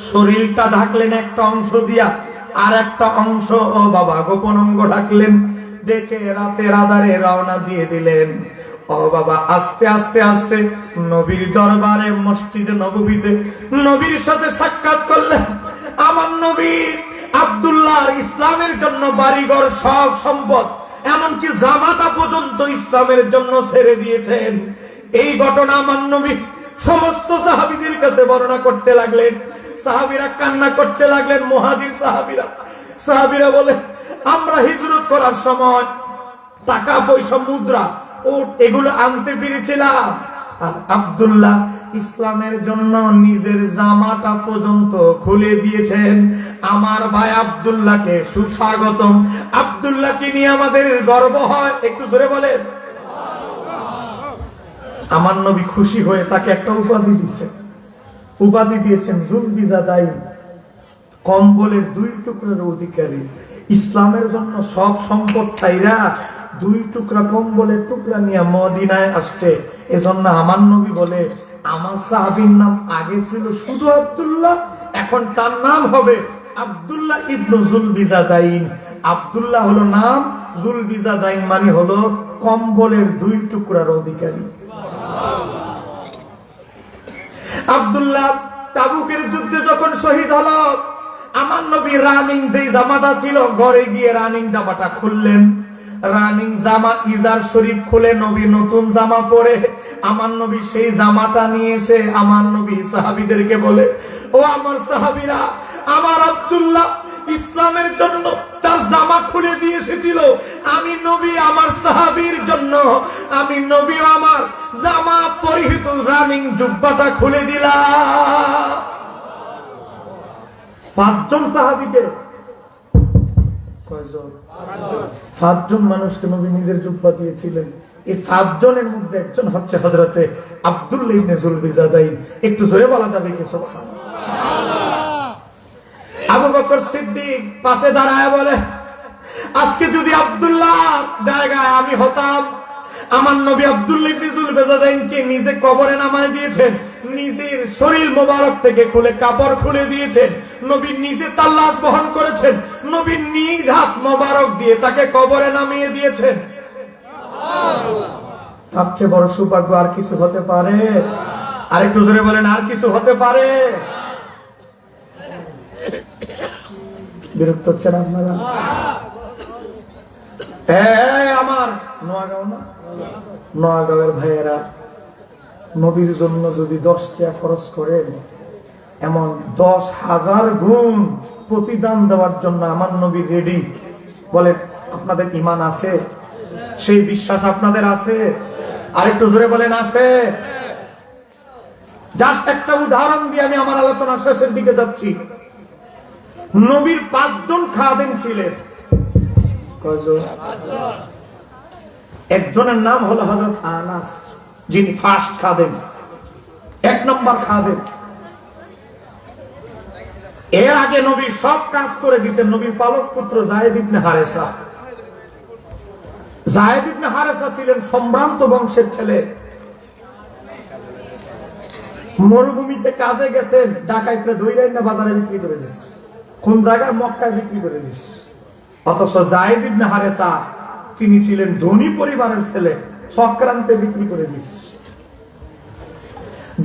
S1: শরীরটা ঢাকলেন একটা অংশ দিয়া, আর একটা অংশ ও বাবা গোপন অঙ্গ ঢাকলেন। ডেকে রাতের আধারে রওনা দিয়ে দিলেন। ও বাবা, আস্তে আস্তে আস্তে নবীর দরবারে মসজিদে নববীতে নবীর সাথে সাক্ষাৎ করলেন। আমার নবী আব্দুল্লাহর ইসলামের জন্য বাড়িঘর সব সম্পদ, এমনকি জামাটা পর্যন্ত ইসলামের জন্য ছেড়ে দিয়েছেন। এই ঘটনা আমার নবী সমস্ত সাহাবীদের কাছে বর্ণনা করতে লাগলেন। সাহাবীরা কান্না করতে লাগলেন, মুহাজির সাহাবীরা বলে, আমরা হিজরত করার সময় টাকা পয়সা মুদ্রা উট এগুলো আনতে পেরেছিলাম, আর আব্দুল্লাহ ইসলামের জন্য নিজের জামাটা পর্যন্ত খুলে দিয়েছেন। আমার ভাই আব্দুল্লাহকে সুস্বাগতম। আব্দুল্লাহকে নিয়ে আমাদের গর্ব হয়, একটু জোরে বলেন। আমার নবী খুশি হয়ে তাকে একটা উপাধি দিয়েছেন, উপাধি দিয়েছেন জুলবিজাদাইন, কম্বলের দুই টুকরার অধিকারী। ইসলামের জন্য সব সম্পদ চাইরা দুই টুকরা কম্বলের টুকরা নিয়ে মদিনায় আসছে। এজন্য আমার নবী বলে, আমার সাহাবীর নাম আগে ছিল শুধু আব্দুল্লাহ, এখন তার নাম হবে আব্দুল্লাহ ইবনু জুলবিজাদাইন। আব্দুল্লাহ হলো নাম, জুলবিজাদাইন মানে হলো কম্বলের দুই টুকরার অধিকারী। আব্দুল্লাহ তাবুকের যুদ্ধে যখন শহীদ হলো, আমার নবী রানিং যেই জামাটা ছিল, ঘরে গিয়ে রানিং জামাটা খুললেন। রানিং জামা ইজার শরীফ খুলে নবী নতুন জামা পরে, আমার নবী সেই জামাটা নিয়ে এসে আমার নবী সাহাবীদেরকে বলে, ও আমার সাহাবীরা, আমার আব্দুল্লাহ ইসলামের জন্য তার জামা খুলে দিয়ে এসেছিল, আমি নবী আমার সাহাবীর জন্য আমি নবী আমার জামা পরিহিত রানিং জুব্বাটা খুলে দিলাম। পাঁচজন সাহাবীকে, কয়জন? পাঁচজন মানুষকে নবী নিজের জুব্বা দিয়েছিলেন। এই পাঁচজনের মধ্যে একজন হচ্ছে হযরতে আব্দুল্লাহ ইবনে জুলবিজাদাইন। একটু জোরে বলা যাবে কি সুবহানাল্লাহ? আবু বকর সিদ্দিক পাশে দাঁড়ায় বলে, আজকে যদি আব্দুল্লাহ জায়গায় আমি হতাম, আমার নবী আব্দুল্লাহ ইবনে জুলবেজাদাইনকে নিজে কবরে নামায় দিয়েছেন, নিজের শরীর মোবারক থেকে খুলে কাপড় খুলে দিয়েছেন, নবী নিজে তার লাশ বহন করেছেন, নবী নিজ হাত মোবারক দিয়ে তাকে কবরে নামিয়ে দিয়েছেন। তার চেয়ে বড় সৌভাগ্য আর কিছু হতে পারে? আরেকটু জোরে বলেন, আর কিছু হতে পারে? বিরক্ত হচ্ছেন আপনারা? আমার নোয়াগাঁও না, নোয়াগাঁওয়ের ভাইয়েরা, নবীর জন্য যদি 10 টাকা খরচ করেন, এমন 10,000 গুণ প্রতিদান দেওয়ার জন্য আমার নবী রেডি। বলে আপনাদের ঈমান আছে? সেই বিশ্বাস আপনাদের আছে? আরেকটু জোরে বলেন, আছে? জাস্ট একটা উদাহরণ দিয়ে আমি আমার আলোচনা শেষের দিকে যাচ্ছি। নবীর 5 জন খাদেম ছিলেন। কয়জন? একজনের নাম হলো হযরত আনাস, যিনি ফার্স্ট খাদেম, 1 নম্বর খাদেম। এর আগে নবীর সব কাজ করে দিতেন নবীর পালক পুত্র যায়েদ ইবনে হারেসা। যায়েদ ইবনে হারেসা ছিলেন সম্ভ্রান্ত বংশের ছেলে। মরুভূমিতে কাজে গেছেন, ডাকাইতরা ধইরাই না বাজারে বিক্রি করে দিস। কোন জায়গায়? মক্কায় বিক্রি করে দিস। অথচ যায়েদ ইবনে হারেসা তিনি ছিলেন ধনী পরিবারের ছেলে, চক্রান্তে বিক্রি করে দিস।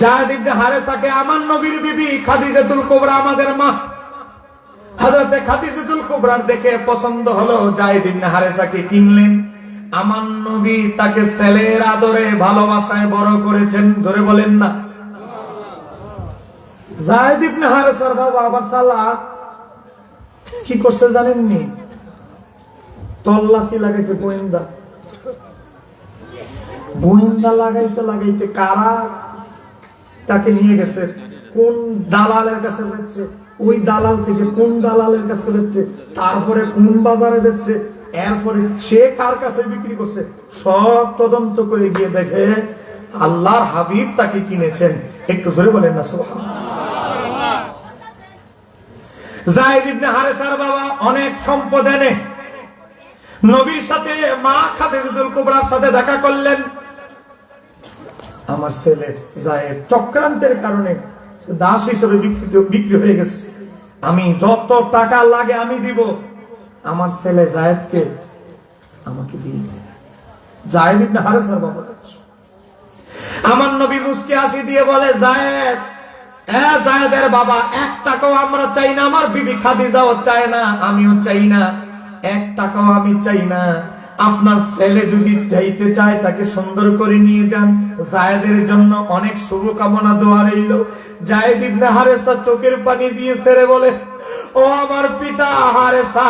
S1: যায়েদ ইবনে হারেসাকে আমার নবীর বিবি খাদিজাতুল কুবরা, আমাদের মা হযরতে খাদিজাতুল কুবরার দেখে পছন্দ হলো, যায়েদ ইবনে হারেসাকে কিনলেন। আমার নবী তাকে ছেলের আদরে ভালোবাসায় বড় করেছেন। জোরে বলেন না। যায়েদ ইবনে হারেসার বাবা আবার সালাহ কি করছে জানেননি? তল্লাশি লাগাইছে, গোয়েন্দা। গোয়েন্দা লাগাইতে লাগাইতে কারা তাকে নিয়ে গেছে, কোন দালালের কাছে বেচছে, ওই দালাল থেকে কোন দালালের কাছে বেচছে, তারপরে কোন বাজারে বেচছে, এরপরে সে কার কাছে বিক্রি করছে, সব তদন্ত করে গিয়ে দেখে আল্লাহর হাবিব তাকে কিনেছেন। একটু জোরে বলেন না সুবহানাল্লাহ। যায়েদ ইবনে হারেসার বাবা অনেক সম্পদ এনে নবীর সাথে মা খাদিজাতুল কুবরার সাথে দেখা করলেন। আমার ছেলে যায়েদ চক্রান্তের কারণে দাস হিসেবে বিক্রি হয়ে গেছে, আমি যত টাকা লাগে আমি দিব, আমার ছেলে যায়েদকে আমাকে দিয়ে দেন। যায়েদ ইবনে হারেসার বাবা আমার নবী মুস্কি হাসি দিয়ে বলে, যায়েদ, যায়েদের বাবা, 1 টাকাও আমরা চাই না, আমার বিবি খাদিজাও চায় না, আমিও চাই না, 1 টাকাও আমি চাই না। আপনার ছেলে যদি চাইতে চায় তাকে সুন্দর করে নিয়ে যান, যায়েদের জন্য অনেক শুভকামনা দোয়া রইল। যায়েদ ইবনে হারেসা চোখের পানি দিয়ে ছেড়ে বলে, ও আমার পিতা হারেসা,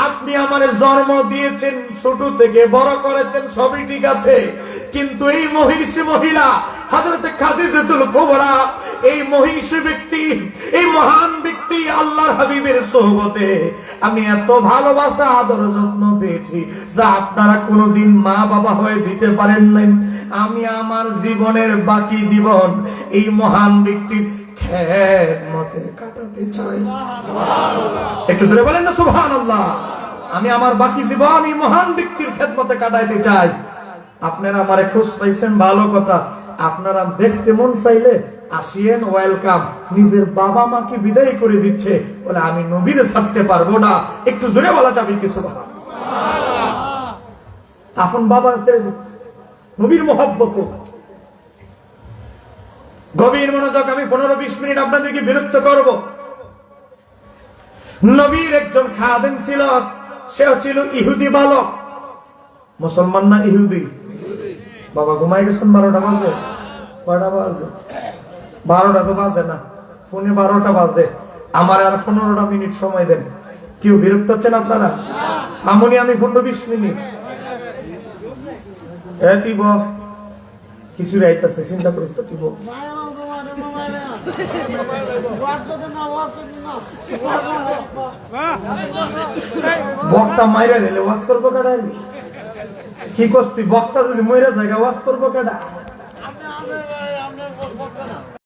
S1: আপনি আমারে জন্ম দিয়েছেন, ছোট থেকে বড় করেছেন, সবই ঠিক আছে, কিন্তু এই মহিষী মহিলা হযরতে খাদিজাতুল কুবরা, এই মহিষী ব্যক্তি, এই মহান ব্যক্তি আল্লাহর হাবিবের সোহবতে আমি এত ভালোবাসা আদর যত্ন পেয়েছি যা আপনারা কোনোদিন মা বাবা হয়ে দিতে পারেন নাই। আমি আমার জীবনের বাকি জীবন এই মহান ব্যক্তির খেদমতে কাটাতে চাই। একটু জোরে বলেন না সুবহানাল্লাহ। আমি আমার বাকি জীবন এই মহান ব্যক্তির খেদমতে কাটাইতে চাই। আপনারা আমারে খোঁজ পাইছেন, ভালো কথা। আপনারা দেখতে মন চাইলে আসিয়েন, ওয়েলকাম। নিজের বাবা মাকে বিদায় করে দিচ্ছে বলে আমি নবীরে ছাড়তে পারবো না। একটু জোরে বলা যাবে কি সুবহানাল্লাহ। আপন বাবার ছেড়ে দিচ্ছে নবীর মহব্বতে। গভীর মনোযোগ, আমি 15-20 মিনিট আপনাদেরকে বিরক্ত করব। নবীর একজন খাদেম ছিল, সে ছিল ইহুদি বালক। মুসলমান না ইহুদি? বাবা ঘুমাই গেছেন, 12টা বাজে। কয়টা বাজে? 12টা তো বাজে না, 12:15 বাজে। আমার আর 15টা মিনিট সময় দেন। কেউ বিরক্ত হচ্ছেন আপনারা? আমনি আমি 15-20 মিনিট কিছু রাইতেছে, চিন্তা করিস তো। তুই বক্তা মাইরা রেলে ওয়াজ করবো কেডা? কি করছি? বক্তা যদি মইরা জায়গা ওয়াজ করবো কেডা?